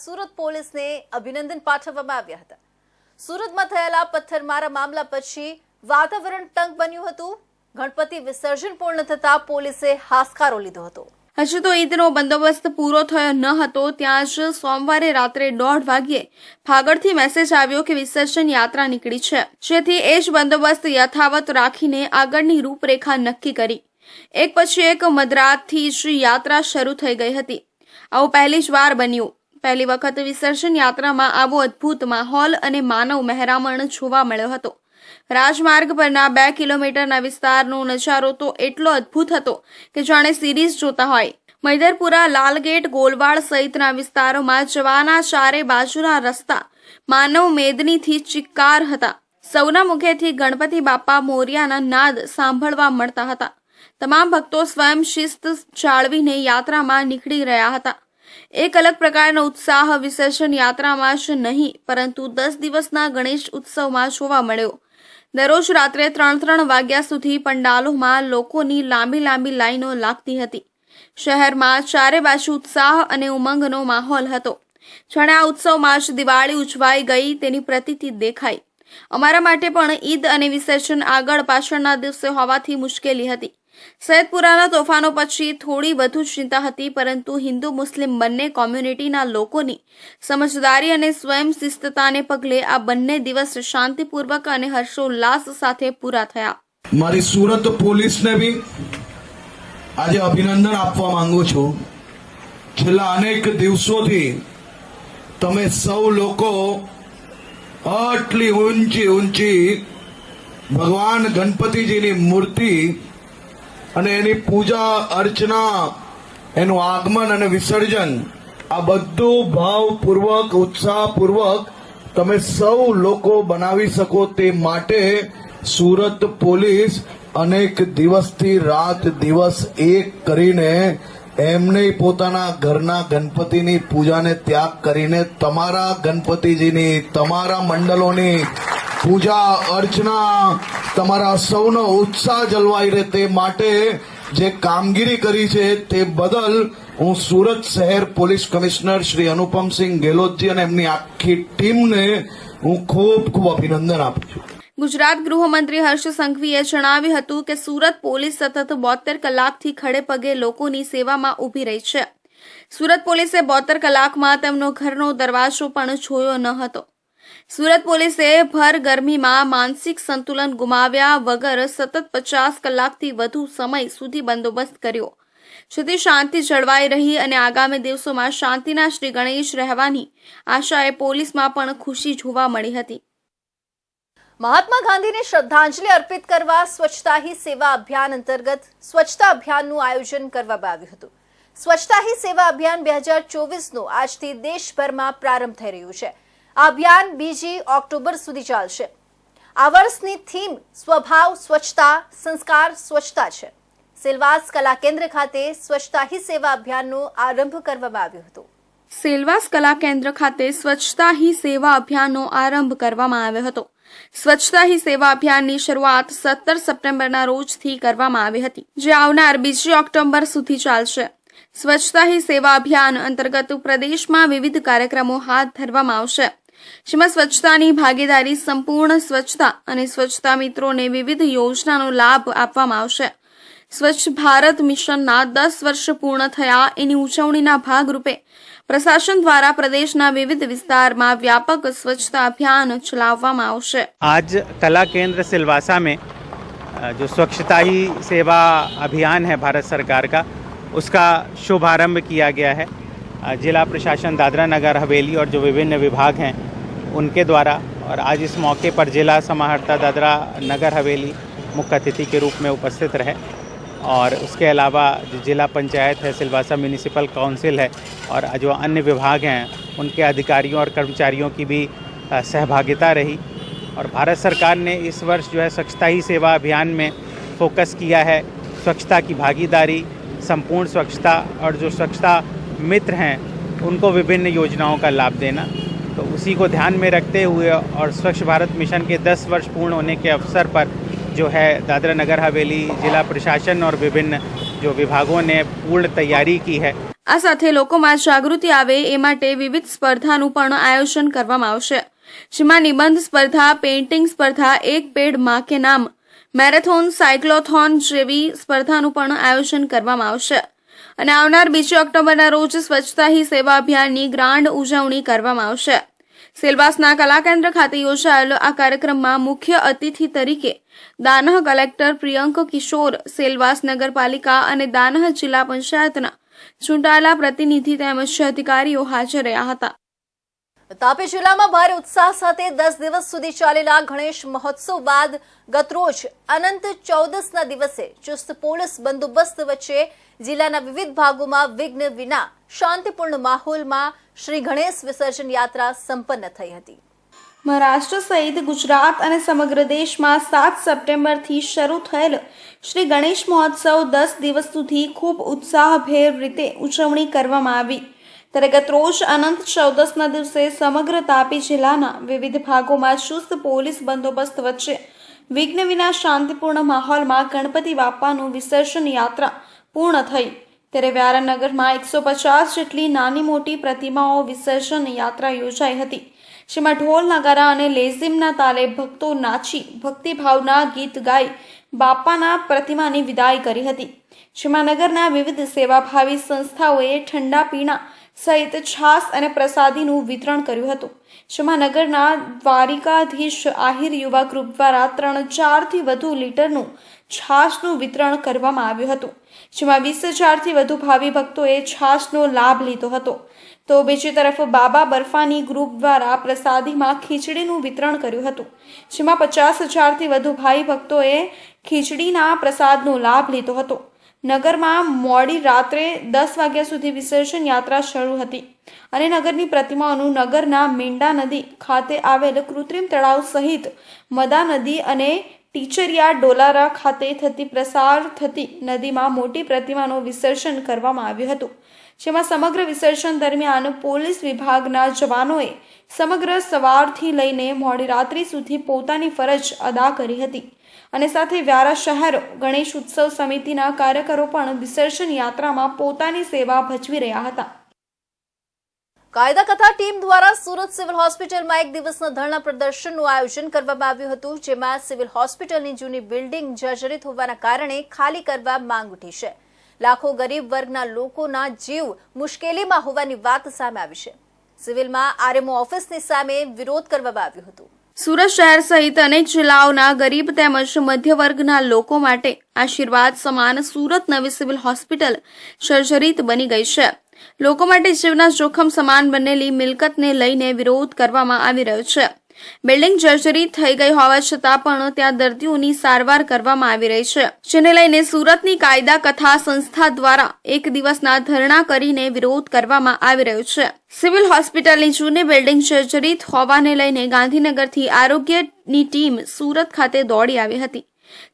સુરત પોલીસને અભિનંદન પાઠવવામાં આવ્યા હતા। સુરતમાં થયેલા પથ્થરમારા મામલા પછી વાતાવરણ તંગ બન્યું હતું। ગણપતિ વિસર્જન પૂર્ણ થતા પોલીસે હાશકારો લીધો હતો। હજુ તો ઈદનો બંદોબસ્ત પૂરો થયો ન હતો ત્યાં જ સોમવારે રાત્રે 1:30 વાગ્યે ફાગડથી મેસેજ આવ્યો કે વિસર્જન યાત્રા નીકળી છે, જેથી એ જ બંદોબસ્ત યથાવત રાખીને આગળની રૂપરેખા નક્કી કરી। એક પછી એક મધરાતથી જ યાત્રા શરૂ થઈ ગઈ હતી। આવું પહેલી જ વાર બન્યું। પહેલી વખત વિસર્જન યાત્રામાં આવો અદ્ભુત માહોલ અને માનવ મહેરામણ જોવા મળ્યો હતો। રાજમાર્ગ પરના 2 કિલોમીટરના વિસ્તારનો નજારો તો એટલો અદ્ભુત હતો કે જાણે સિરીઝ જોતા હોય। મૈદરપુરા, લાલગેટ, ગોલવાડ સહિતના વિસ્તારોમાં જવાના ચારે બાજુના રસ્તા માનવ મેદનીથી ચિક્કાર હતા। સૌના મુખેથી ગણપતિ બાપા મોરિયાના નાદ સાંભળવા મળતા હતા। તમામ ભક્તો સ્વયં શિસ્ત જાળવીને યાત્રામાં નીકળી રહ્યા હતા। એક અલગ પ્રકારનો ઉત્સાહ વિસર્જન યાત્રામાં જ નહીં પરંતુ 10 દિવસના ગણેશ ઉત્સવમાં જોવા મળ્યો। દરરોજ રાત્રે 3-3 વાગ્યા સુધી પંડાલોમાં લોકોની લાંબી લાઈનો લાગતી હતી। શહેરમાં ચારે બાજુ ઉત્સાહ અને ઉમંગનો માહોલ હતો। જાણે આ ઉત્સવમાં જ દિવાળી ઉજવાઈ ગઈ તેની પ્રતીતિ દેખાઈ। અમારા માટે પણ ઈદ અને વિસર્જન આગળ પાછળના દિવસે હોવાથી મુશ્કેલી હતી। સૈયદપુરાના તોફાનો પછી થોડી વધુ ચિંતા હતી, પરંતુ હિન્દુ મુસ્લિમ બંને કોમ્યુનિટીના લોકોની સમજદારી અને સ્વયં શિસ્તતાને પગલે આ બંને દિવસ શાંતિપૂર્વક અને હર્ષોલ્લાસ સાથે પૂરા થયા। મારી સુરત પોલીસને બી આજે અભિનંદન આપવા માંગુ છું। છેલ્લા અનેક દિવસોથી તમે સૌ લોકો આટલી ઊંચી ભગવાન ગણપતિજીની મૂર્તિ અને એની પૂજા અર્ચના, એનું આગમન અને વિસર્જન, આ બધું ભાવપૂર્વક, ઉત્સાહપૂર્વક તમે સૌ લોકો બનાવી શકો તે માટે સુરત પોલીસ અનેક દિવસથી રાત દિવસ એક કરીને એમને પોતાના ઘરના ગણપતિની પૂજાને ત્યાગ કરીને તમારા ગણપતિજીની, તમારા મંડળોની પૂજા અર્ચના, તમારા સૌનો ઉત્સાહ જળવાઈ રહે તે માટે જે કામગીરી કરી છે તે બદલ હું સુરત શહેર પોલીસ કમિશનર શ્રી અનુપમસિંહ ગેહલોતજી અને એમની આખી ટીમને હું ખૂબ અભિનંદન આપું છું। ગુજરાત ગૃહમંત્રી હર્ષ સંઘવીએ જણાવ્યું હતું કે સુરત પોલીસ સતત 72 કલાકથી ખડે પગે લોકોની સેવામાં ઊભી રહી છે। સુરત પોલીસે 72 કલાકમાં તેમનો ઘરનો દરવાજો પણ જોયો ન હતો। સુરત પોલીસે ભર ગરમીમાં માનસિક સંતુલન ગુમાવ્યા વગર સતત 50 કલાકથી વધુ સમય સુધી બંદોબસ્ત કર્યો, જેથી શાંતિ જળવાઈ રહી અને આગામી દિવસોમાં શાંતિના શ્રી ગણેશ રહેવાની આશાએ પોલીસમાં પણ ખુશી જોવા મળી હતી। મહાત્મા ગાંધીને શ્રદ્ધાંજલિ અર્પિત કરવા સ્વચ્છતા હી સેવા અભિયાન અંતર્ગત સ્વચ્છતા અભિયાનનું આયોજન કરવામાં આવ્યું હતું। સ્વચ્છતા હી સેવા અભિયાન 2024નો આજથી દેશભરમાં પ્રારંભ થઈ રહ્યું છે। આ અભિયાન 2 ઓક્ટોબર સુધી ચાલશે। આ વર્ષની થીમ સ્વભાવ સ્વચ્છતા, સંસ્કાર સ્વચ્છતા છે। સેલવાસ કલા કેન્દ્ર ખાતે સ્વચ્છતા હી સેવા અભિયાનનો આરંભ કરવામાં આવ્યો હતો। સેલવાસ કલા કેન્દ્ર ખાતે સ્વચ્છતા હી સેવા અભિયાનનો આરંભ કરવામાં આવ્યો હતો। સ્વચ્છતા હી સેવા અભિયાનની શરૂઆત 17 સપ્ટેમ્બરના રોજથી કરવામાં આવી હતી, જે આવનાર 2 ઓક્ટોબર સુધી ચાલશે। સ્વચ્છતા હી સેવા અભિયાન અંતર્ગત પ્રદેશમાં વિવિધ કાર્યક્રમો હાથ ધરવામાં આવશે, જેમાં સ્વચ્છતાની ભાગીદારી, સંપૂર્ણ સ્વચ્છતા અને સ્વચ્છતા મિત્રોને વિવિધ યોજનાનો લાભ આપવામાં આવશે। સ્વચ્છ ભારત મિશનના 10 વર્ષ પૂર્ણ થયા એની ઉજવણીના ભાગરૂપે प्रशासन द्वारा प्रदेशना विविध विस्तार में व्यापक स्वच्छता अभियान चलावવામાં આવશે। आज कला केंद्र सिलवासा में जो स्वच्छता ही सेवा अभियान है भारत सरकार का, उसका शुभारंभ किया गया है। जिला प्रशासन दादरा नगर हवेली और जो विभिन्न विभाग हैं उनके द्वारा, और आज इस मौके पर जिला समाहर्ता दादरा नगर हवेली मुख्य अतिथि के रूप में उपस्थित रहे, और उसके अलावा जो जिला पंचायत है, सिलवासा म्यूनिसिपल काउंसिल है और जो अन्य विभाग हैं उनके अधिकारियों और कर्मचारियों की भी सहभागिता रही। और भारत सरकार ने इस वर्ष जो है स्वच्छता ही सेवा अभियान में फोकस किया है स्वच्छता की भागीदारी, संपूर्ण स्वच्छता, और जो स्वच्छता मित्र हैं उनको विभिन्न योजनाओं का लाभ देना। तो उसी को ध्यान में रखते हुए और स्वच्छ भारत मिशन के 10 वर्ष पूर्ण होने के अवसर पर जो है दादरा नगर हवेली जिला प्रशासन और विभिन्न जो विभागों ने पूर्ण तैयारी की है। આ સાથે લોકોમાં જાગૃતિ આવે એ માટે વિવિધ સ્પર્ધાનું પણ આયોજન કરવામાં આવશે, જેમાં નિબંધ સ્પર્ધા, પેઇન્ટિંગ સ્પર્ધા, એક પેડ માં કે નામ, મેરેથોન, સાયક્લોથોન જેવી સ્પર્ધાનું પણ આયોજન કરવામાં આવશે અને આવનાર 2 ઓક્ટોબરના રોજ સ્વચ્છતા હી સેવા અભિયાનની ગ્રાન્ડ ઉજવણી કરવામાં આવશે. સેલવાસના કલાકેન્દ્ર ખાતે યોજાયેલ આ કાર્યક્રમમાં મુખ્ય અતિથિ તરીકે દાનહ કલેક્ટર પ્રિયંક કિશોર, સેલવાસ નગરપાલિકા અને દાનહ જિલ્લા પંચાયતના ચૂંટાયેલા પ્રતિનિધિ તેમજ અધિકારીઓ હાજર રહ્યા હતા. તાપી જિલ્લામાં ભારે ઉત્સાહ સાથે 10 દિવસ સુધી ચાલેલા ગણેશ મહોત્સવ બાદ ગતરોજ અનંત ચૌદસના દિવસે ચુસ્ત પોલીસ બંદોબસ્ત વચ્ચે જિલ્લાના વિવિધ ભાગોમાં વિઘ્ન વિના શાંતિપૂર્ણ માહોલમાં શ્રી ગણેશ વિસર્જન યાત્રા સંપન્ન થઈ હતી. મહારાષ્ટ્ર સહિત ગુજરાત અને સમગ્ર દેશમાં 7 સપ્ટેમ્બરથી શરૂ થયેલ શ્રી ગણેશ મહોત્સવ 10 દિવસ સુધી ખૂબ ઉત્સાહભેર રીતે ઉજવણી કરવામાં આવી. ત્યારે ગતરોજ અનંત ચૌદસના દિવસે સમગ્ર તાપી જિલ્લાના વિવિધ ભાગોમાં ચુસ્ત પોલીસ બંદોબસ્ત વચ્ચે વિઘ્ન વિના શાંતિપૂર્ણ માહોલમાં ગણપતિ બાપાનું વિસર્જન યાત્રા પૂર્ણ થઈ. ત્યારે વ્યારાનગરમાં 150 જેટલી નાની મોટી પ્રતિમાઓ વિસર્જન યાત્રા યોજાઈ હતી, જેમાં ઢોલ, નગારા અને લેઝીમના તાલે ભક્તો નાચી ભક્તિભાવના ગીત ગાઈ બાપાના પ્રતિમાની વિદાય કરી હતી. જેમાં નગરના વિવિધ સેવાભાવી સંસ્થાઓએ ઠંડા પીણા સહિત છાસ અને પ્રસાદીનું વિતરણ કર્યું હતું. જેમાં નગરના દ્વારિકાધીશ આહિર યુવા ગ્રુપ દ્વારા 3,000થી વધુ લીટરનું છાશનું વિતરણ કરવામાં આવ્યું હતું. જેમાં 20,000થી વધુ ભાવિ ભક્તોએ છાશનો લાભ લીધો હતો. તો બીજી તરફ બાબા બર્ફાની ગ્રુપ દ્વારા પ્રસાદીમાં ખીચડીનું વિતરણ કર્યું હતું, જેમાં 50,000થી વધુ ભાવિ ભક્તોએ ખીચડીના પ્રસાદનો લાભ લીધો હતો. નગરમાં મોડી રાત્રે 10 વાગ્યા સુધી વિસર્જન યાત્રા શરૂ હતી અને નગરની પ્રતિમાઓનું નગરના મીંડા નદી ખાતે આવેલ કૃત્રિમ તળાવ સહિત મદા નદી અને ટીચરિયા ડોલારા ખાતે થતી પ્રસાર થતી નદીમાં મોટી પ્રતિમાનું વિસર્જન કરવામાં આવ્યું હતું. જેમાં સમગ્ર વિસર્જન દરમિયાન પોલીસ વિભાગના જવાનોએ સમગ્ર સવારથી લઈને મોડી રાત્રિ સુધી પોતાની ફરજ અદા કરી હતી અને સાથે વ્યારા શહેર ગણેશ ઉત્સવ સમિતિના કાર્યકરો પણ વિસર્જન યાત્રામાં પોતાની સેવા ભજવી રહ્યા હતા. કાયદા કથા ટીમ દ્વારા સુરત સિવિલ હોસ્પિટલમાં એક દિવસના ધરણા પ્રદર્શનનું આયોજન કરવામાં આવ્યું હતું, જેમાં સિવિલ હોસ્પિટલની જૂની બિલ્ડિંગ જર્જરિત હોવાના કારણે ખાલી કરવા માંગ ઉઠી છે. લાખો ગરીબ વર્ગના લોકોના જીવ મુશ્કેલીમાં હોવાની વાત સામે આવી છે. સિવિલમાં આરએમઓ ઓફિસની સામે વિરોધ કરવામાં આવ્યો હતો. સુરત શહેર સહિત અનેક જિલ્લાઓના ગરીબ તેમજ મધ્ય વર્ગના લોકો માટે આશીર્વાદ સમાન સુરત નવી સિવિલ હોસ્પિટલ જર્જરિત બની ગઈ છે. લોકો માટે જીવના જોખમ સમાન બનેલી મિલકતને લઈને વિરોધ કરવામાં આવી રહ્યો છે. બિલ્ડિંગ જર્જરિત થઈ ગઈ હોવા છતાં પણ ત્યાં દર્દીઓની સારવાર કરવામાં આવી રહી છે, જેને લઈને સુરતની કાયદા કથા સંસ્થા દ્વારા એક દિવસના ધરણા કરીને વિરોધ કરવામાં આવી રહ્યો છે. સિવિલ હોસ્પિટલની જૂની બિલ્ડિંગ જર્જરિત હોવાને લઈને ગાંધીનગરથી આરોગ્યની ટીમ સુરત ખાતે દોડી આવી હતી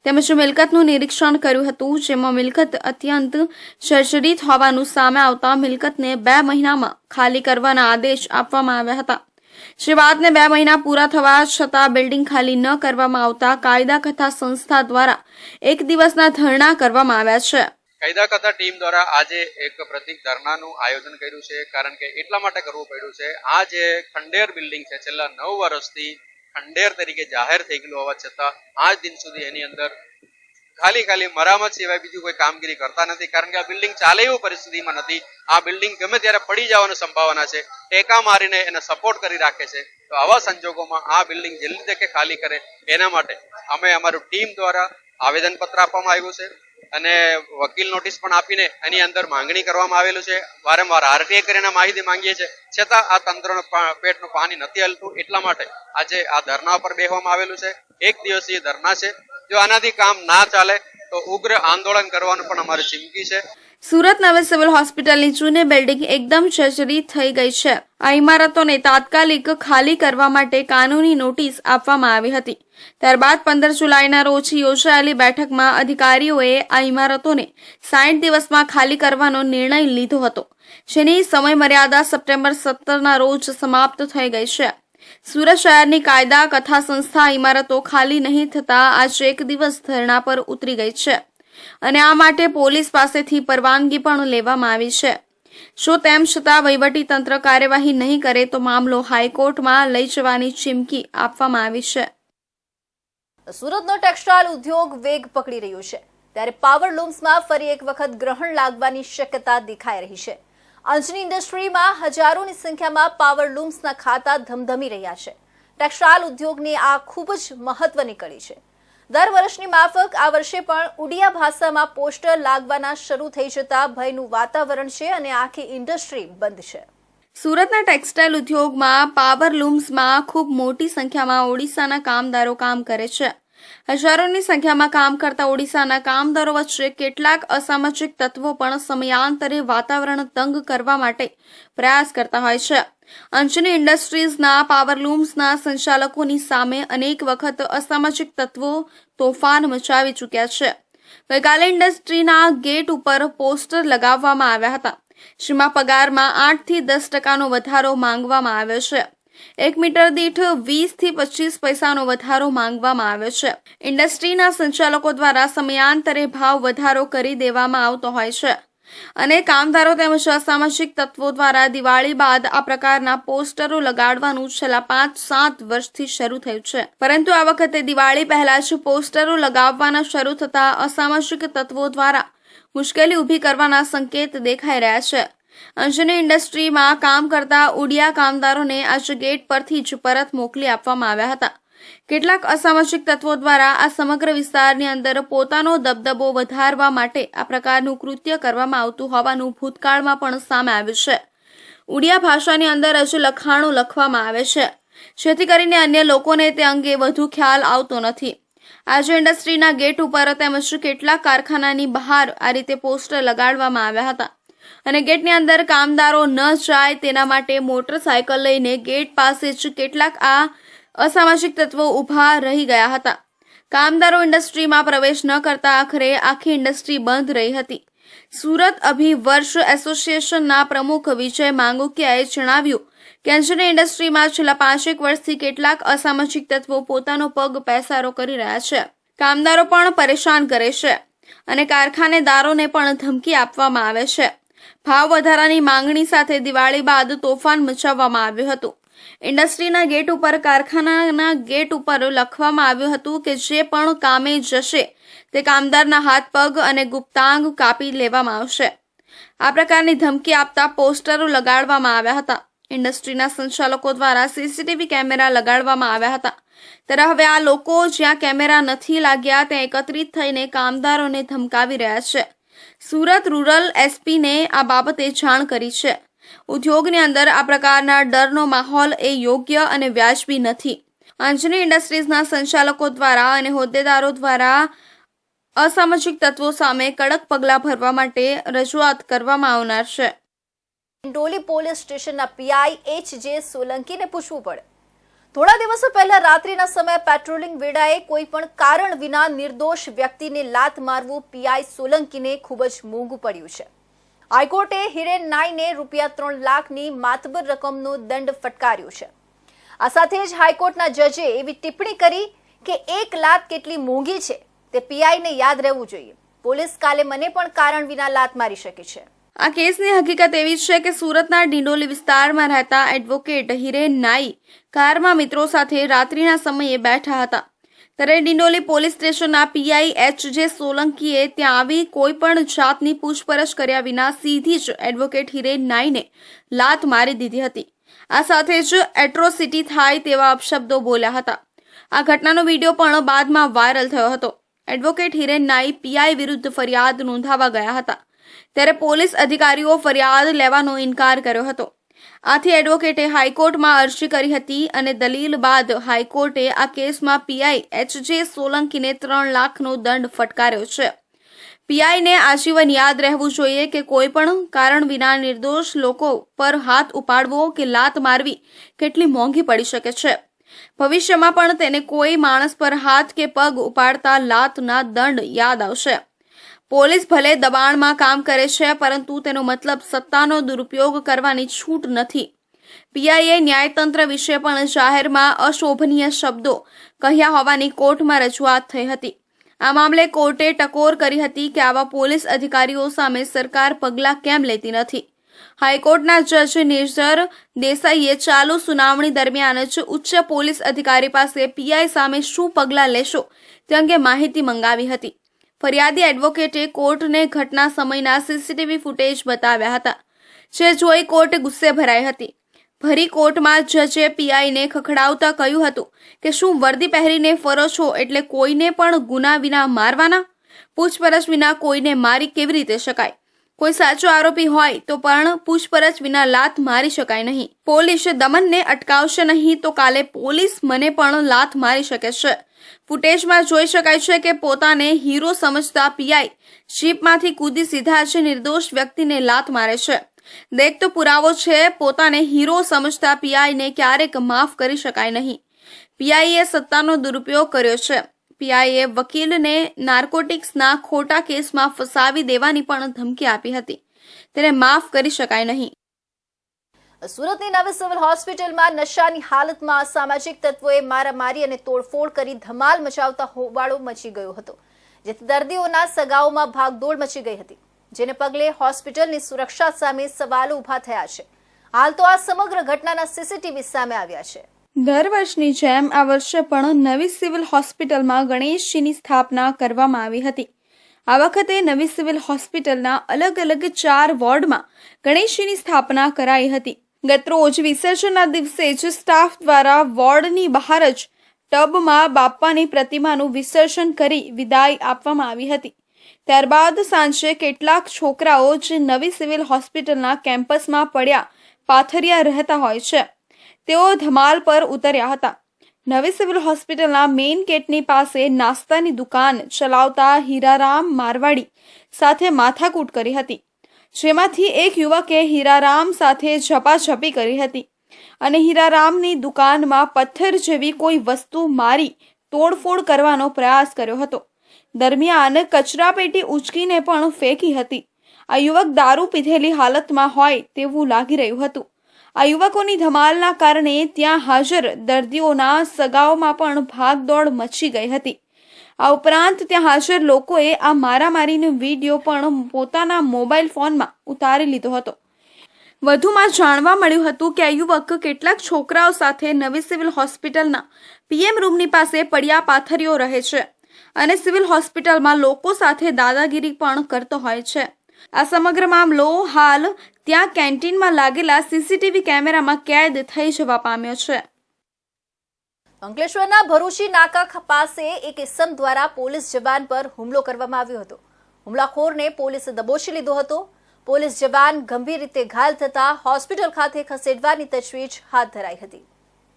તેમજ મિલકતનું નિરીક્ષણ કર્યું હતું, જેમાં મિલકત અત્યંત જર્જરિત હોવાનું સામે આવતા મિલકતને 2 મહિનામાં ખાલી કરવાના આદેશ આપવામાં આવ્યા હતા. જે વાતને 2 મહિના પૂરા થવા છતાં બિલ્ડિંગ ખાલી ન કરવામાં આવતા કાયદા કથા સંસ્થા દ્વારા એક દિવસના ધરણા કરવામાં આવ્યા છે. કાયદા કથા ટીમ દ્વારા આજે એક પ્રતિક ધરણાનું આયોજન કર્યું છે, કારણ કે એટલા માટે કરવું પડ્યું છે. આ જે ખંડેર બિલ્ડિંગ છે, છેલ્લા 9 વર્ષથી ખંડેર તરીકે જાહેર થઈ ગયેલું હોવા છતાં આજ દિન સુધી એની અંદર ખાલી મરામત સિવાય બીજું કોઈ કામગીરી કરતા નથી, કારણ કે આ બિલ્ડિંગ ચાલે એવું પરિસ્થિતિમાં નથી. આ બિલ્ડિંગ ગમે ત્યારે પડી જવાની સંભાવના છે, ટેકા મારીને એને સપોર્ટ કરી રાખે છે. તો આવા સંજોગોમાં આ બિલ્ડિંગ જલ્દી તકે ખાલી કરે એના માટે અમે અમારું ટીમ દ્વારા આવેદનપત્ર આપવામાં આવ્યું છે અને વકીલ નોટિસ પણ આપીને એની અંદર માંગણી કરવામાં આવેલું છે. વારંવાર આરટીઆઈ કરીને માહિતી માંગીએ છીએ, છતાં આ તંત્રનું પેટનું પાણી નથી હલતું. એટલા માટે આજે આ ધરણા પર બેસવામાં આવેલું છે. 1 દિવસીય ધરણા છે. જો આનાથી કામ ના ચાલે તો ઉગ્ર આંદોલન કરવાનું પણ અમારી ચીમકી છે. સુરત નવી સિવિલ હોસ્પિટલની જૂની બિલ્ડિંગ એકદમ જર્જરિત થઈ ગઈ છે. આ ઇમારતોને તાત્કાલિક ખાલી કરવા માટે કાનૂની નોટિસ આપવામાં આવી હતી. ત્યારબાદ 15 જુલાઈના રોજ યોજાયેલી બેઠકમાં અધિકારીઓએ આ ઇમારતોને 60 દિવસમાં ખાલી કરવાનો નિર્ણય લીધો હતો, જેની સમયમર્યાદા સપ્ટેમ્બર 17ના રોજ સમાપ્ત થઈ ગઈ છે. સુરત શહેરની કાયદા કથા સંસ્થા ઇમારતો ખાલી નહીં થતા આજે એક દિવસ ધરણા પર ઉતરી ગઈ છે અને આ માટે પોલીસ પાસેથી પરવાનગી પણ લેવામાં આવી છે. જો તેમ છતાં વહીવટીતંત્ર કાર્યવાહી નહીં કરે તો મામલો હાઈકોર્ટમાં લઈ જવાની ચીમકી આપવામાં આવી છે. સુરતનો ટેક્સટાઇલ ઉદ્યોગ વેગ પકડી રહ્યો છે, ત્યારે પાવર લૂમ્સમાં ફરી એક વખત ગ્રહણ લાગવાની શક્યતા દેખાઈ રહી છે. અંજની ઇન્ડસ્ટ્રીમાં હજારોની સંખ્યામાં પાવર લૂમ્સના ખાતા ધમધમી રહ્યા છે. ટેક્સટાઇલ ઉદ્યોગની આ ખૂબ જ મહત્વની કડી છે. દર વર્ષની માફક આ વર્ષે પણ ઉડિયા ભાષામાં પોસ્ટર લાગવાના શરૂ થઈ જતા ભયનું વાતાવરણ છે અને આખી ઇન્ડસ્ટ્રી બંધ છે. સુરતના ટેક્સટાઇલ ઉદ્યોગમાં પાવર લૂમ્સમાં ખૂબ મોટી સંખ્યામાં ઓડિશાના કામદારો કામ કરે છે. હજારોની સંખ્યામાં કામ કરતા ઓડિશાના કામદારો વચ્ચે કેટલાક અસામાજિક તત્વો પણ સમયાંતરે વાતાવરણ તંગ કરવા માટે પ્રયાસ કરતા હોય છે. અંજની ઇન્ડસ્ટ્રીઝના પાવરલૂમ્સના સંચાલકોની સામે અનેક વખત અસામાજિક તત્વો તોફાન મચાવી ચૂક્યા છે. ગઈકાલે ઇન્ડસ્ટ્રીના ગેટ ઉપર પોસ્ટર લગાવવામાં આવ્યા હતા, જેમાં પગારમાં 8 થી 10% વધારો માંગવામાં આવ્યો છે. 1 મીટર દીઠ 20 થી 25 પૈસાનો વધારો માંગવામાં આવ્યો છે. ઇન્ડસ્ટ્રીના સંચાલકો દ્વારા સમયાંતરે ભાવ વધારો કરી દેવામાં આવતો હોય છે અને કામદારો તેમજ અસામાજિક તત્વો દ્વારા દિવાળી બાદ આ પ્રકારના પોસ્ટરો લગાડવાનું છેલ્લા 5-7 વર્ષથી શરૂ થયું છે. પરંતુ આ વખતે દિવાળી પહેલા જ પોસ્ટરો લગાવવાના શરૂ થતા અસામાજિક તત્વો દ્વારા મુશ્કેલી ઊભી કરવાના સંકેત દેખાઈ રહ્યા છે. અંજની ઇન્ડસ્ટ્રીમાં કામ કરતા ઉડિયા કામદારોને આજે ગેટ પરથી જ પરત મોકલી આપવામાં આવ્યા હતા. કેટલાક અસામાજિક તત્વો દ્વારા આ સમગ્ર વિસ્તારની અંદર પોતાનો દબદબો વધારવા માટે આ પ્રકારનું કૃત્ય કરવામાં આવતું હોવાનું ભૂતકાળમાં પણ સામે આવ્યું છે. ઉડિયા ભાષાની અંદર જ લખાણો લખવામાં આવે છે, જેથી કરીને અન્ય લોકોને તે અંગે વધુ ખ્યાલ આવતો નથી. આજે ઇન્ડસ્ટ્રીના ગેટ ઉપર તેમજ કેટલાક કારખાનાની બહાર આ રીતે પોસ્ટર લગાડવામાં આવ્યા હતા અને ગેટની અંદર કામદારો ન જાય તેના માટે મોટરસાયકલ લઈને ગેટ પાસે જ કેટલાક આ અસામાજિક તત્વો ઊભા રહી ગયા હતા. કામદારો ઇન્ડસ્ટ્રીમાં પ્રવેશ ન કરતા આખરે આખી ઇન્ડસ્ટ્રી બંધ રહી હતી. સુરત અભિવર્ષ એસોસિએશનના પ્રમુખ વિજય માંગુકિયાએ જણાવ્યું કે અંજની ઇન્ડસ્ટ્રીમાં છેલ્લા 5 વર્ષથી કેટલાક અસામાજિક તત્વો પોતાનો પગ પેસારો કરી રહ્યા છે. કામદારો પણ પરેશાન કરે છે અને કારખાનેદારોને પણ ધમકી આપવામાં આવે છે. ભાવ વધારાની માંગણી સાથે દિવાળી બાદ તોફાન મચાવવામાં આવ્યું હતું. ઇન્ડસ્ટ્રીના ગેટ ઉપર કારખાનાના ગેટ ઉપર લખવામાં આવ્યું હતું કે જે પણ કામે જશે તે કામદારના હાથ પગ અને ગુપ્તાંગ કાપી લેવામાં આવશે. આ પ્રકારની ધમકી આપતા પોસ્ટરો લગાડવામાં આવ્યા હતા. ઇન્ડસ્ટ્રીના સંચાલકો દ્વારા સીસીટીવી કેમેરા લગાડવામાં આવ્યા હતા. ત્યારે હવે આ લોકો જ્યાં કેમેરા નથી લાગ્યા ત્યાં એકત્રિત થઈને કામદારોને ધમકાવી રહ્યા છે. સુરત રૂરલ એસપીને આ બાબતે જાણ કરી છે. ઉદ્યોગની અંદર આ પ્રકારના ડરનો માહોલ એ યોગ્ય અને વ્યાજબી નથી. અંજની ઇન્ડસ્ટ્રીઝના સંચાલકો દ્વારા અને હોદ્દેદારો દ્વારા અસામાજિક તત્વો સામે કડક પગલાં ભરવા માટે રજૂઆત કરવામાં આવનાર છે. ડિંડોલી પોલીસ સ્ટેશનના પીઆઈ H.J. સોલંકીને પૂછવું પડે. થોડા દિવસો પહેલા રાત્રિના સમયે પેટ્રોલિંગ વેળાએ કોઈ પણ કારણ વિના નિર્દોષ વ્યક્તિને લાત મારવું પીઆઈ સોલંકીને ખૂબ જ મોંઘું પડ્યું છે. હાઈકોર્ટે હિરેન નાઈને ₹3 લાખની માતબર રકમનો દંડ ફટકાર્યો છે. આ સાથે જ હાઈકોર્ટના જજે એવી ટિપ્પણી કરી કે 1 લાત કેટલી મોંઘી છે તે પીઆઈને યાદ રહેવું જોઈએ. પોલીસ કાલે મને પણ કારણ વિના લાત મારી શકે છે. આ કેસની હકીકત એવી છે કે સુરતના ડિંડોલી વિસ્તારમાં રહેતા એડવોકેટ હિરેન નાઈ કારમાં મિત્રો સાથે રાત્રિના સમયે બેઠા હતા. ત્યારે ડિંડોલી પોલીસ સ્ટેશનના પીઆઈ H.J. સોલંકીએ ત્યાં આવી કોઈ પણ જાતની પૂછપરછ કર્યા વિના સીધી જ એડવોકેટ હિરેન નાઈને લાત મારી દીધી હતી. આ સાથે જ એટ્રોસિટી થાય તેવા અપશબ્દો બોલ્યા હતા. આ ઘટનાનો વિડીયો પણ બાદમાં વાયરલ થયો હતો. એડવોકેટ હિરેન નાઈ પીઆઈ વિરુદ્ધ ફરિયાદ નોંધાવવા ગયા હતા, ત્યારે પોલીસ અધિકારીઓ ફરિયાદ લેવાનો ઇનકાર કર્યો હતો. આથી એડવોકેટે હાઈકોર્ટમાં અરજી કરી હતી અને દલીલ બાદ હાઈકોર્ટે આ કેસમાં પીઆઈ H.J. સોલંકીને 3 લાખનો દંડ ફટકાર્યો છે. પીઆઈને આજીવન યાદ રહેવું જોઈએ કે કોઈ પણ કારણ વિના નિર્દોષ લોકો પર હાથ ઉપાડવો કે લાત મારવી કેટલી મોંઘી પડી શકે છે. ભવિષ્યમાં પણ તેને કોઈ માણસ પર હાથ કે પગ ઉપાડતા લાતના દંડ યાદ આવશે. પોલીસ ભલે દબાણમાં કામ કરે છે, પરંતુ તેનો મતલબ સત્તાનો દુરુપયોગ કરવાની છૂટ નથી. પીઆઈએ ન્યાયતંત્ર વિશે પણ જાહેરમાં અશોભનીય શબ્દો કહ્યા હોવાની કોર્ટમાં રજૂઆત થઈ હતી. આ મામલે કોર્ટે ટકોર કરી હતી કે આવા પોલીસ અધિકારીઓ સામે સરકાર પગલાં કેમ લેતી નથી. હાઈકોર્ટના જજ નિર્ઝર દેસાઈએ ચાલુ સુનાવણી દરમિયાન જ ઉચ્ચ પોલીસ અધિકારી પાસે પીઆઈ સામે શું પગલાં લેશો તે અંગે માહિતી મંગાવી હતી. ફરિયાદી એડવોકેટે કોર્ટને ઘટના સમયના સીસીટીવી ફૂટેજ બતાવ્યા હતા, જે જોઈ કોર્ટ ગુસ્સે ભરાઈ હતી. ભરી કોર્ટમાં જજે પીઆઈને ખખડાવતા કહ્યું હતું કે શું વર્દી પહેરીને ફરો છો એટલે કોઈને પણ ગુના વિના મારવાના? પૂછપરછ વિના કોઈને મારી કેવી રીતે શકાય? કોઈ સાચો આરોપી હોય તો પણ પૂછપરછ વિના લાત મારી શકાય નહીં. પોલીસ દમનને અટકાવશે નહીં તો કાલે પોલીસ મને પણ લાત મારી શકે છે. ફૂટેજમાં જોઈ શકાય છે કે પોતાને હીરો સમજતા પીઆઈ જીપમાંથી કૂદી સીધા જ નિર્દોષ વ્યક્તિને લાત મારે છે. દેખતો પુરાવો છે. પોતાને હીરો સમજતા પીઆઈને ક્યારેક માફ કરી શકાય નહીં. પીઆઈએ સત્તાનો દુરુપયોગ કર્યો છે. પીઆઈએ વકીલને નાર્કોટિક્સના ખોટા કેસમાં ફસાવી દેવાની પણ ધમકી આપી હતી. તેને માફ કરી શકાય નહીં. સુરતની નવી સિવિલ હોસ્પિટલમાં નશાની હાલતમાં અસામાજિક તત્વોએ મારામારી અને તોડફોડ કરી ધમાલ મચાવતા હોબાળો મચી ગયો હતો, જેથી દર્દીઓના સગાઓમાં ભાગદોડ મચી ગઈ હતી, જેને પગલે હોસ્પિટલની સુરક્ષા સામે સવાલો ઉભા થયા છે. હાલ તો આ સમગ્ર ઘટનાના સીસીટીવી સામે આવ્યા છે. દર વર્ષની જેમ આ વર્ષે પણ નવી સિવિલ હોસ્પિટલમાં ગણેશજીની સ્થાપના કરવામાં આવી હતી. આ વખતે નવી સિવિલ હોસ્પિટલના અલગ અલગ 4 વોર્ડમાં ગણેશજીની સ્થાપના કરાઈ હતી. ગતરોજ વિસર્જનના દિવસે જ સ્ટાફ દ્વારા વોર્ડની બહાર જ ટબમાં બાપ્પાની પ્રતિમાનું વિસર્જન કરી વિદાય આપવામાં આવી હતી. ત્યારબાદ સાંજે કેટલાક છોકરાઓ જે નવી સિવિલ હોસ્પિટલના કેમ્પસમાં પડ્યા પાથરિયા રહેતા હોય છે, તેઓ ધમાલ પર ઉતર્યા હતા. નવી સિવિલ હોસ્પિટલના મેઇન ગેટની પાસે નાસ્તાની દુકાન ચલાવતા હીરારામ મારવાડી સાથે માથાકૂટ કરી હતી, જેમાંથી એક યુવકે હીરારામ સાથે ઝપાઝપી કરી હતી અને હીરારામની દુકાનમાં પથ્થર જેવી કોઈ વસ્તુ મારી તોડફોડ કરવાનો પ્રયાસ કર્યો હતો. દરમિયાન કચરાપેટી ઉચકીને પણ ફેંકી હતી. આ યુવક દારૂ પીધેલી હાલતમાં હોય તેવું લાગી રહ્યું હતું. આ યુવકોની ધમાલના કારણે ત્યાં હાજર દર્દીઓના સગાઓમાં પણ ભાગદોડ મચી ગઈ હતી. આ ઉપરાંત ત્યાં હાજર લોકોએ આ મારામારીનો વિડીયો પણ પોતાના મોબાઈલ ફોનમાં ઉતારી લીધો હતો. વધુમાં જાણવા મળ્યું હતું કે આ યુવક કેટલાક છોકરાઓ સાથે નવી સિવિલ હોસ્પિટલના પીએમ રૂમની પાસે પડ્યા પાથરીઓ રહે છે અને સિવિલ હોસ્પિટલમાં લોકો સાથે દાદાગીરી પણ કરતો હોય છે. આ સમગ્ર મામલો હાલ ત્યાં કેન્ટીનમાં લાગેલા સીસીટીવી કેમેરામાં કેદ થઈ જવા પામ્યો છે. અંકલેશ્વરના ભરૂચી નાકા પાસે એક ઇસમ દ્વારા પોલીસ જવાન પર હુમલો કરવામાં આવ્યો હતો. હુમલાખોરને પોલીસે દબોચી લીધો હતો. પોલીસ જવાન ગંભીર રીતે ઘાયલ થતા હોસ્પિટલ ખાતે ખસેડવાની તજવીજ હાથ ધરાઈ હતી.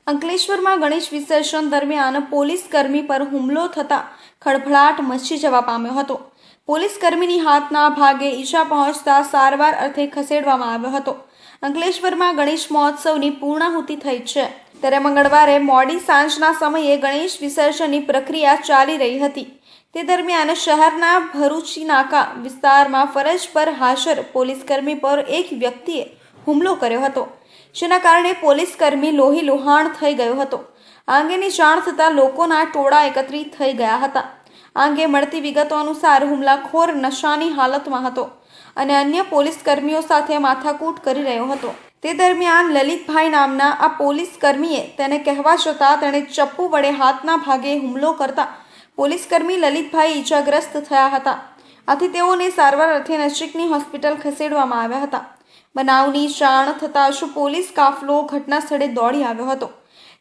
અંકલેશ્વરમાં ગણેશ વિસર્જન દરમિયાન પોલીસ કર્મી પર હુમલો થતા ખળભળાટ મચી જવા પામ્યો હતો. પોલીસ કર્મીની હાથના ભાગે ઈજા પહોંચતા સારવાર અર્થે ખસેડવામાં આવ્યો હતો. અંકલેશ્વરમાં ગણેશ મહોત્સવની પૂર્ણાહુતિ થઈ છે, ત્યારે મંગળવારે મોડી સાંજના સમયે ગણેશ વિસર્જનની પ્રક્રિયા ચાલી રહી હતી. તે દરમિયાન શહેરના ભરૂચી નાકા વિસ્તારમાં ફરજ પર હાજર પોલીસકર્મી પર એક વ્યક્તિએ હુમલો કર્યો હતો, જેના કારણે પોલીસકર્મી લોહી લુહાણ થઈ ગયો હતો. આ અંગેની જાણ થતાં લોકોના ટોળા એકત્રિત થઈ ગયા હતા. આ અંગે મળતી વિગતો અનુસાર હુમલાખોર નશાની હાલતમાં હતો અને અન્ય પોલીસકર્મીઓ સાથે માથાકૂટ કરી રહ્યો હતો. તે દરમિયાન લલિતભાઈ નામના આ પોલીસકર્મીએ તેને કહેવા છતાં તેણે ચપ્પુ વડે હાથના ભાગે હુમલો કરતા પોલીસકર્મી લલિતભાઈ ઈજાગ્રસ્ત થયા હતા. આથી તેઓને સારવાર અર્થે નજીકની હોસ્પિટલ ખસેડવામાં આવ્યા હતા. બનાવની જાણ થતાં જ પોલીસ કાફલો ઘટના સ્થળે દોડી આવ્યો હતો.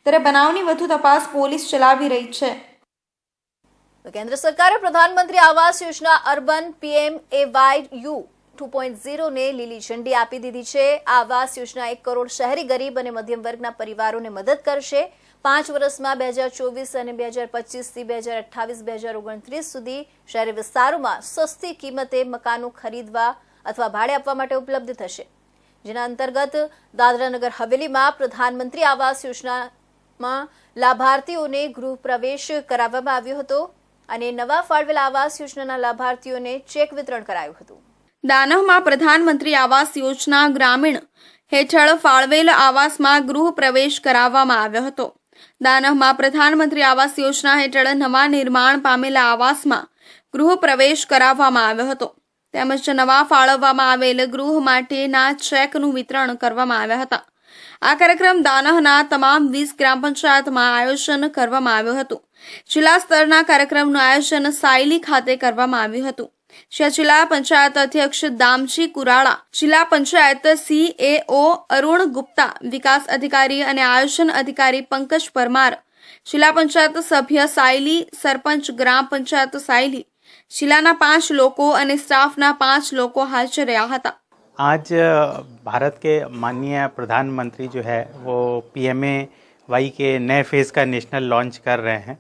ત્યારે બનાવની વધુ તપાસ પોલીસ ચલાવી રહી છે. કેન્દ્ર સરકારે પ્રધાનમંત્રી આવાસ યોજના અર્બન PMAYU 2.0 ને લીલી ઝંડી આપી દીધી છે. આ આવાસ યોજના 1 કરોડ શહેરી ગરીબ અને મધ્યમ વર્ગના પરિવારોને મદદ કરશે. 5 વર્ષમાં 2024 અને 2025 થી 2028-2029 સુધી શહેરી વિસ્તારોમાં સસ્તી કિંમતે મકાનો ખરીદવા અથવા ભાડે આપવા માટે ઉપલબ્ધ થશે, જેના અંતર્ગત દાદરાનગર હવેલીમાં પ્રધાનમંત્રી આવાસ યોજનામાં લાભાર્થીઓને ગૃહ પ્રવેશ કરાવવામાં આવ્યો હતો અને નવા ફાળવેલ આવાસ યોજનાના લાભાર્થીઓને ચેક વિતરણ કરાયું હતું. દાનહમાં પ્રધાનમંત્રી આવાસ યોજના ગ્રામીણ હેઠળ ફાળવેલ આવાસમાં ગૃહ પ્રવેશ કરાવવામાં આવ્યો હતો. દાનહમાં પ્રધાનમંત્રી આવાસ યોજના હેઠળ નવા નિર્માણ પામેલા આવાસમાં ગૃહ પ્રવેશ કરાવવામાં આવ્યો હતો. તેમજ નવા ફાળવવામાં આવેલ ગૃહ માટેના ચેકનું વિતરણ કરવામાં આવ્યા હતા. આ કાર્યક્રમ દાનહના તમામ 20 ગ્રામ પંચાયતમાં આયોજન કરવામાં આવ્યું હતું. જિલ્લા સ્તરના કાર્યક્રમનું આયોજન સાયલી ખાતે કરવામાં આવ્યું હતું. જ્યાં જિલ્લા પંચાયત અધ્યક્ષ દામજી કુરાળા, જિલ્લા પંચાયત CAO અરુણ ગુપ્તા, વિકાસ અધિકારી અને આયોજન અધિકારી પંકજ પરમાર, જિલ્લા પંચાયત સભ્ય સાયલી, સરપંચ ગ્રામ પંચાયત સાયલી, જિલ્લાના 5 લોકો અને સ્ટાફના 5 લોકો હાજર રહ્યા હતા. आज भारत के माननीय प्रधानमंत्री जो है वो PMAY के नए फेज़ का नेशनल लॉन्च कर रहे हैं,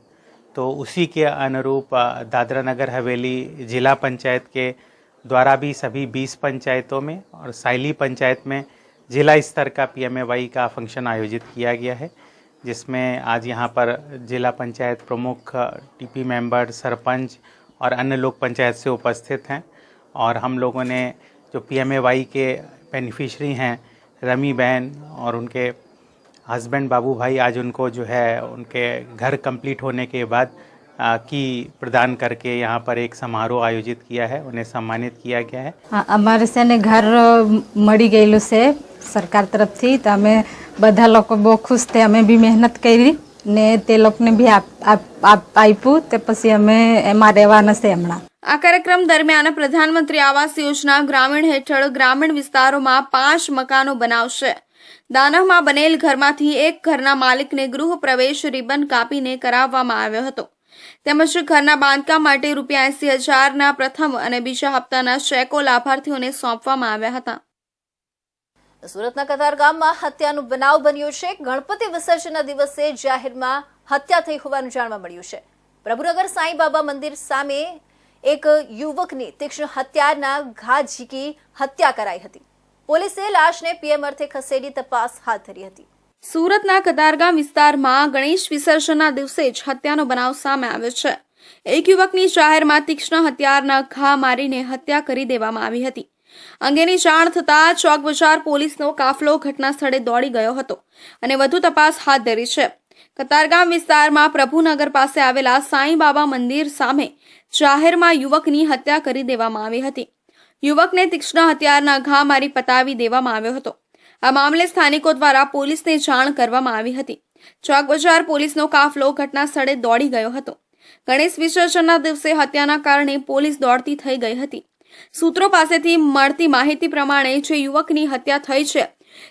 तो उसी के अनुरूप दादरा नगर हवेली जिला पंचायत के द्वारा भी सभी 20 पंचायतों में और सायली पंचायत में जिला स्तर का PMAY का फंक्शन आयोजित किया गया है, जिसमें आज यहाँ पर जिला पंचायत प्रमुख, TP मेंबर, सरपंच और अन्य लोग पंचायत से उपस्थित हैं. और हम लोगों ने जो PMAY के बेनिफिशरी हैं रमी बहन और उनके हस्बैंड बाबू भाई, आज उनको जो है उनके घर कंप्लीट होने के बाद की प्रदान करके यहाँ पर एक समारोह आयोजित किया है, उन्हें सम्मानित किया गया है. અમારે છે ને ઘર મળી ગયેલું છે સરકાર તરફથી, તો અમે બધા લોકો બહુ ખુશ થયા. અમે બી મહેનત કરી ને તે લોકોને બી આપ્યું, તે પછી અમે એમાં રહેવાના છે હમણાં. આ કાર્યક્રમ દરમિયાન પ્રધાનમંત્રી આવાસ યોજના ગ્રામીણ હેઠળ ગ્રામીણ વિસ્તારોમાં 5 મકાનો બનાવશે. દાનહમાં બનેલ ઘરમાંથી એક ઘરના માલિકને ગૃહ પ્રવેશ રિબન કાપીને કરાવવામાં આવ્યો હતો. તેમજ ઘરના બાંધકામ માટે ₹80,000ના પ્રથમ અને બીજા હપ્તાના ચેકો લાભાર્થીઓને સોંપવામાં આવ્યા હતા. સુરતના કતારગામમાં હત્યાનો બનાવ બન્યો છે. ગણપતિ વિસર્જનના દિવસે જાહેરમાં હત્યા થઈ હોવાનું જાણવા મળ્યું છે. પ્રભુનગર સાંઈ બાબા મંદિર સામે એક યુવકની તીક્ષ્ણ હત્યાના ઘા ઝીકી હત્યા કરાઈ હતી. પોલીસે લાશને PM અર્થે ખસેડી તપાસ હાથ ધરી હતી. સુરતના કતારગામ વિસ્તારમાં ગણેશ વિસર્જનના દિવસે જ હત્યાનો બનાવ સામે આવ્યો છે. એક યુવકની જાહેરમાં તીક્ષ્ણ હથિયારના ઘા મારીને હત્યા કરી દેવામાં આવી હતી. અંગેની જાણ થતાં ચોક બજાર પોલીસનો કાફલો ઘટના સ્થળે દોડી ગયો હતો અને વધુ તપાસ હાથ ધરી છે. કતારગામ વિસ્તારમાં પ્રભુનગર પાસે આવેલા સાંઈ બાબા મંદિર સામે જાહેરમાં યુવકની હત્યા કરી દેવામાં આવી હતી. યુવકને તીક્ષ્ણ હથિયારના ઘા મારી પતાવી દેવામાં આવ્યો હતો. આ મામલે સ્થાનિકો દ્વારા પોલીસને જાણ કરવામાં આવી હતી. ચોક બજાર પોલીસનો કાફલો ઘટના સ્થળે દોડી ગયો હતો. ગણેશ વિસર્જનના દિવસે હત્યાના કારણે પોલીસ દોડતી થઈ ગઈ હતી. સૂત્રો પાસેથી મળતી માહિતી પ્રમાણે જે યુવકની હત્યા થઈ છે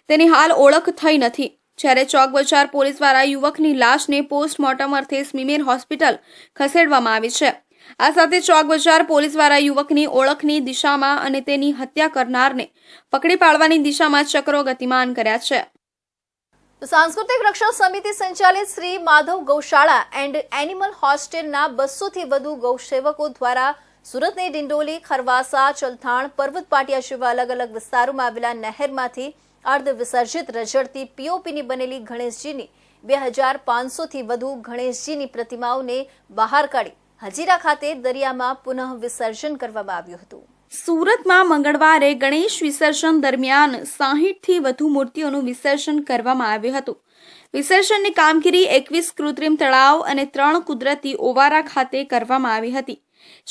તેની હાલ ઓળખ થઈ નથી. જ્યારે ચોક બજાર પોલીસ દ્વારા યુવકની લાશને પોસ્ટમોર્ટમ અર્થે સ્મીમેર હોસ્પિટલ ખસેડવામાં આવી છે. આ સાથે ચોક બજાર પોલીસ દ્વારા યુવકની ઓળખની દિશામાં અને તેની હત્યા કરનારને પકડી પાડવાની દિશામાં ચક્રો ગતિમાન કર્યા છે. સાંસ્કૃતિક રક્ષણ સમિતિ સંચાલિત શ્રી માધવ ગૌશાળા એન્ડ એનિમલ હોસ્ટેલના 200 થી વધુ ગૌસેવકો દ્વારા સુરતની ડિંડોલી, ખરવાસા, ચલથાણ, પર્વત પાટિયા જેવા અલગ અલગ વિસ્તારોમાં આવેલા નહેરમાંથી અર્ધ વિસર્જિત રજડતી POPની બનેલી ગણેશજીની 2500 થી વધુ ગણેશજીની પ્રતિમાઓને બહાર કાઢી હજીરા ખાતે દરિયામાં પુનઃ વિસર્જન કરવામાં આવ્યું હતું. સુરતમાં મંગળવારે ગણેશ વિસર્જન દરમિયાન 60 થી વધુ મૂર્તિઓનું વિસર્જન કરવામાં આવ્યું હતું. વિસર્જનની કામગીરી 21 કૃત્રિમ તળાવ અને 3 કુદરતી ઓવારા ખાતે કરવામાં આવી હતી.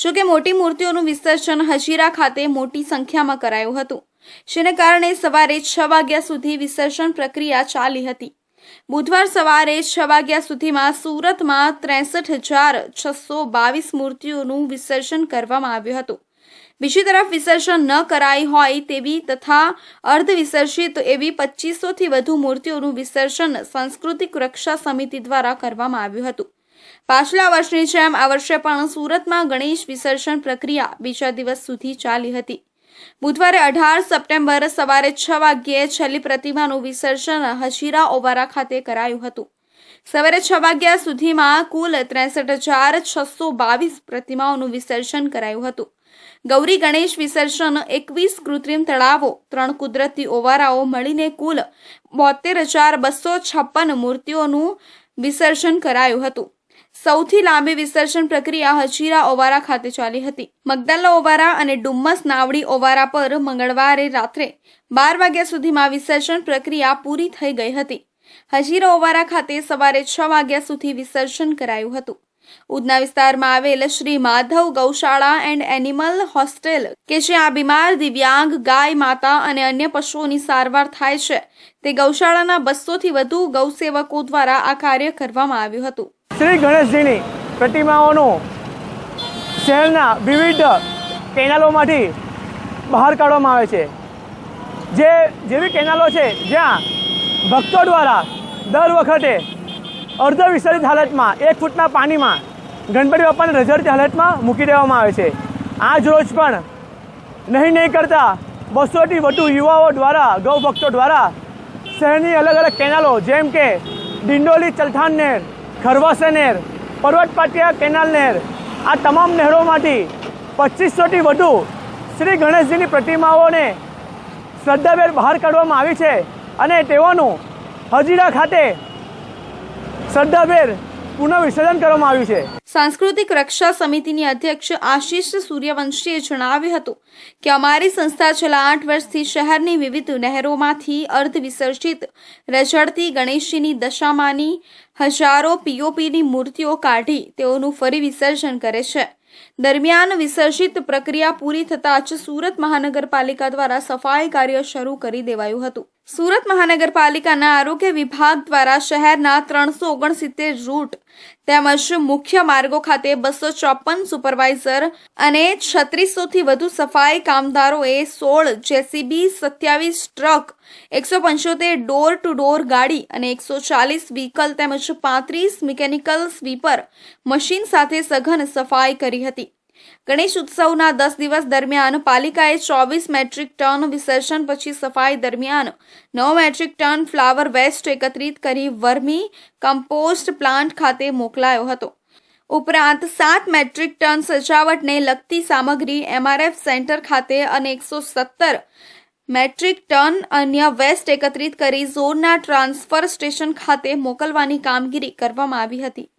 જોકે મોટી મૂર્તિઓનું વિસર્જન હજીરા ખાતે મોટી સંખ્યામાં કરાયું હતું, જેને કારણે સવારે 6 વાગ્યા સુધી વિસર્જન પ્રક્રિયા ચાલી હતી. બુધવાર સવારે 6 વાગ્યા સુધીમાં સુરતમાં 63,622 મૂર્તિઓનું વિસર્જન કરવામાં આવ્યું હતું. બીજી તરફ વિસર્જન ન કરાઈ હોય તેવી તથા અર્ધ વિસર્જિત એવી 2500 થી વધુ મૂર્તિઓનું વિસર્જન સાંસ્કૃતિક રક્ષા સમિતિ દ્વારા કરવામાં આવ્યું હતું. પાછલા વર્ષની જેમ આ વર્ષે પણ સુરતમાં ગણેશ વિસર્જન પ્રક્રિયા બીજા દિવસ સુધી ચાલી હતી. બુધવારે 18 સપ્ટેમ્બર સવારે 6 વાગ્યે છેલ્લી પ્રતિમાનું વિસર્જન હજીરા ઓવારા ખાતે કરાયું હતું. સવારે 6 વાગ્યા સુધીમાં કુલ 63,622 પ્રતિમાઓનું વિસર્જન કરાયું હતું. ગૌરી ગણેશ વિસર્જન 21 કૃત્રિમ તળાવો, 3 કુદરતી ઓવારાઓ મળીને કુલ 72,256 મૂર્તિઓનું વિસર્જન કરાયું હતું. સૌથી લાંબી વિસર્જન પ્રક્રિયા હજીરા ઓવારા ખાતે ચાલી હતી. મગદલ્લા ઓવારા અને ડુમ્મસ નાવડી ઓવારા પર મંગળવારે રાત્રે 12 વાગ્યા સુધીમાં વિસર્જન પ્રક્રિયા પૂરી થઈ ગઈ હતી. હજીરા ઓવારા ખાતે સવારે 6 વાગ્યા સુધી વિસર્જન કરાયું હતું. ઉધના વિસ્તારમાં આવેલ શ્રી માધવ ગૌશાળા એન્ડ એનિમલ હોસ્ટેલ કે જ્યાં બીમાર દિવ્યાંગ ગાય માતા અને અન્ય પશુઓની સારવાર થાય છે તે ગૌશાળાના 200 થી વધુ ગૌસેવકો દ્વારા આ કાર્ય કરવામાં આવ્યું હતું. શ્રી ગણેશજીની પ્રતિમાઓનું શહેરના વિવિધ કેનાલોમાંથી બહાર કાઢવામાં આવે છે. જેવી કેનાલો છે જ્યાં ભક્તો દ્વારા દર વખતે અર્ધ વિસર્જિત હાલતમાં 1 ફૂટના પાણીમાં ગણપતિ બાપાને રઝળતી હાલતમાં મૂકી દેવામાં આવે છે. આજ રોજ પણ નહીં કરતા 200 થી વધુ યુવાઓ દ્વારા ગૌ ભક્તો દ્વારા શહેરની અલગ અલગ કેનાલો જેમ કે ડિંડોલી ચલથાણ નહેર, ખરવાસા નહેર, પર્વત પાટિયા કેનાલ નહેર, આ તમામ નહેરોમાંથી 2500 થી વધુ શ્રી ગણેશજીની પ્રતિમાઓને શ્રદ્ધાભેર બહાર કાઢવામાં આવી છે અને તેઓનું હજીરા ખાતે શ્રદ્ધાભેર પુનઃ વિસર્જન કરવામાં આવ્યું છે. સાંસ્કૃતિક રક્ષા સમિતિની અધ્યક્ષ આશીષ સૂર્યવંશીએ જણાવ્યું હતું કે અમારી સંસ્થા છેલ્લા 8 વર્ષથી શહેરની વિવિધ નહેરોમાંથી અર્ધ વિસર્જિત રઝળતી ગણેશજીની દશામાની હજારો પીઓપીની મૂર્તિઓ કાઢી તેઓનું ફરી વિસર્જન કરે છે. દરમિયાન વિસર્જિત પ્રક્રિયા પૂરી થતાં જ સુરત મહાનગરપાલિકા દ્વારા સફાઈ કાર્ય શરૂ કરી દેવાયું હતું. સુરત મહાનગરપાલિકાના આરોગ્ય વિભાગ દ્વારા શહેરના 369 રૂટ તેમજ મુખ્ય માર્ગો ખાતે 254 સુપરવાઇઝર અને 3600 થી વધુ સફાઈ કામદારોએ 16 JCB, 27 truck, 175 door to door ગાડી અને 140 વ્હીકલ તેમજ 35 મિકેનિકલ સ્વીપર મશીન સાથે સઘન સફાઈ કરી હતી. ગણેશ ઉત્સવના 10 દિવસ દરમિયાન પાલિકાએ 24 મેટ્રિક ટન વિસર્જન પછી સફાઈ દરમિયાન 9 મેટ્રિક ટન ફ્લાવર વેસ્ટ એકત્રિત કરી વર્મી કમ્પોસ્ટ પ્લાન્ટ ખાતે મોકલાયો હતો. ઉપરાંત 7 મેટ્રિક ટન સજાવટને લગતી સામગ્રી MRF સેન્ટર ખાતે અને 117 મેટ્રિક ટન અન્ય વેસ્ટ એકત્રિત કરી ઝોનના ટ્રાન્સફર સ્ટેશન ખાતે મોકલવાની કામગીરી કરવામાં આવી હતી.